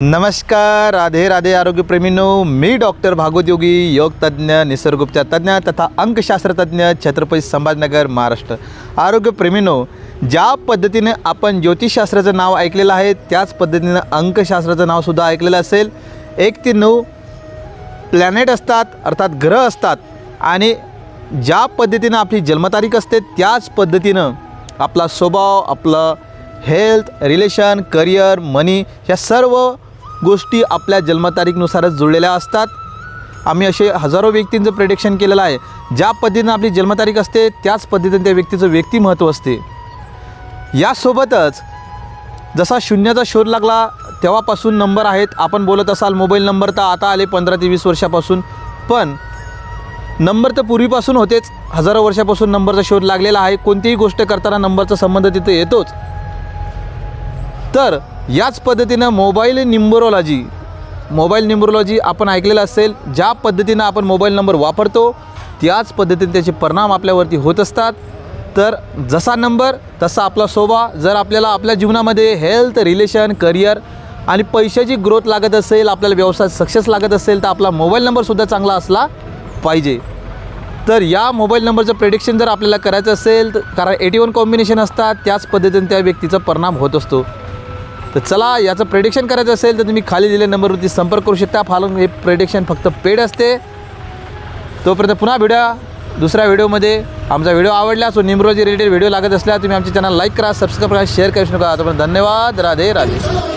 नमस्कार, राधे राधे आरोग्यप्रेमींनो, मी डॉक्टर भागवत योगी, योग तज्ज्ञ, निसर्गोपचार तज्ज्ञ तथा अंकशास्त्र तज्ज्ञ, छत्रपती संभाजीनगर, महाराष्ट्र. आरोग्यप्रेमींनो, ज्या पद्धतीने आपण ज्योतिषशास्त्राचं नाव ऐकलेलं आहे त्याच पद्धतीने अंकशास्त्राचं नावसुद्धा ऐकलेलं असेल. 1 ते 9 प्लॅनेट असतात, अर्थात ग्रह असतात, आणि ज्या पद्धतीनं आपली जन्मतारीख असते त्याच पद्धतीनं आपला स्वभाव, आपलं हेल्थ, रिलेशन, करिअर, मनी ह्या सर्व गोष्टी आपल्या जन्मतारीखनुसारच जुळलेल्या असतात. आम्ही असे हजारो व्यक्तींचं प्रेडिक्शन केलेलं आहे. ज्या पद्धतीनं आपली जन्मतारीख असते त्याच पद्धतीने त्या व्यक्तीचं व्यक्तिमत्व असते. यासोबतच जसा शून्याचा शोध लागला तेव्हापासून नंबर आहेत. आपण बोलत असाल मोबाईल नंबर तर आता आले 15 ते 20 वर्षापासून, पण नंबर तर पूर्वीपासून होतेच. हजारो वर्षापासून नंबरचा शोध लागलेला आहे. कोणतीही गोष्ट करताना नंबरचा संबंध तिथे येतोच. तर याच पद्धतीनं मोबाईल न्यूमरोलॉजी आपण ऐकलेलं असेल. ज्या पद्धतीनं आपण मोबाईल नंबर वापरतो त्याच पद्धतीने त्याचे परिणाम आपल्यावरती होत असतात. तर जसा नंबर तसा आपला स्वभाव. जर आपल्याला आपल्या जीवनामध्ये हेल्थ, रिलेशन, करिअर आणि पैशाची ग्रोथ लागत असेल, आपल्याला व्यवसाय सक्सेस लागत असेल, तर आपला मोबाईल नंबरसुद्धा चांगला असला पाहिजे. तर या मोबाईल नंबरचं प्रेडिक्शन जर आपल्याला करायचं असेल तर, कारण 81 कॉम्बिनेशन असतात, त्याच पद्धतीने त्या व्यक्तीचा परिणाम होत असतो. तर चला, याचं प्रेडिक्शन करायचं असेल तर तुम्ही खाली दिलेल्या नंबरवरती संपर्क करू शकता. फालून हे प्रेडिक्शन फक्त पेड असते. तोपर्यंत पुन्हा भेटूया दुसऱ्या व्हिडिओमध्ये. आमचा व्हिडिओ आवडला सो न्यूमरोलॉजी रिलेटेड व्हिडिओ लागत असल्या तुम्ही आमच्या चॅनल लाईक करा, सबस्क्राईब करा, शेअर करू नका. तोपर्यंत धन्यवाद. राधे राधे.